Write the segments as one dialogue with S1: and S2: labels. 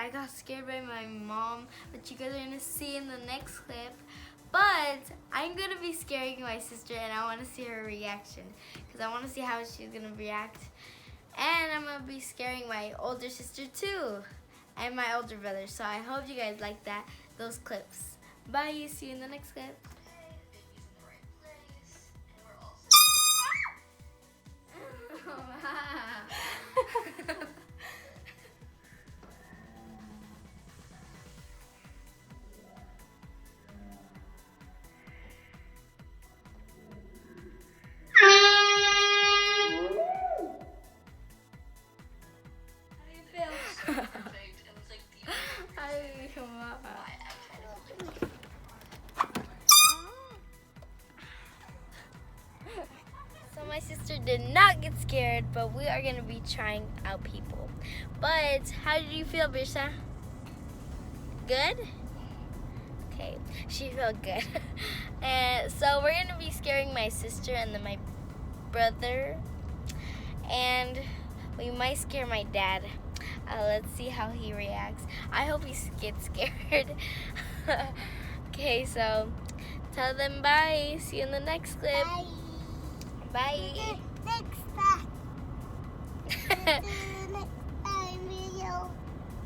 S1: I got scared by my mom, but you guys are gonna see in the next clip. But I'm gonna be scaring my sister, and I want to see her reaction because I want to see how she's gonna react. And I'm gonna be scaring my older sister too, and my older brother. So I hope you guys like those clips. Bye. See you in the next clip. So my sister did not get scared, but we are going to be trying out people. But how did you feel, Birsa? Good? Okay, she felt good. And so we're going to be scaring my sister and then my brother. And we might scare my dad. Let's see how he reacts. I hope he gets scared. Okay, so tell them bye. See you in the next clip.
S2: Bye.
S1: Bye.
S2: Next time. Next time video.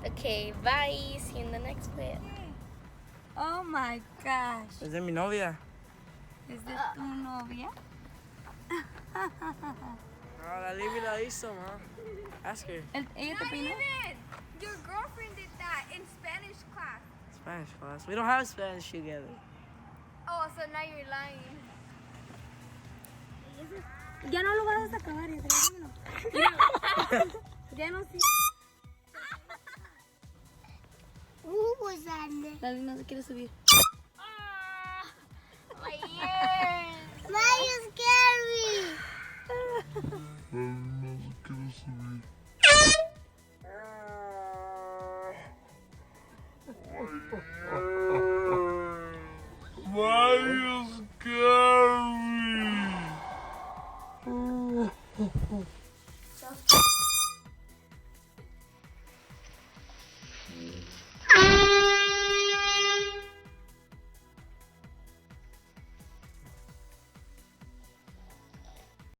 S1: Okay, bye. See you in the next clip.
S2: Oh my gosh.
S3: Es de mi novia.
S2: ¿Es de tu novia?
S3: No, la Libby la hizo, ma. Ask her.
S2: ¿Ella te peinó?
S4: Your girlfriend did that in Spanish class.
S3: Spanish class. We don't have Spanish together.
S4: Oh, so now you're lying.
S2: Ya no lo vas a acabar, ya no sé. Was that?
S1: Dale, no se quiere subir.
S2: My ears.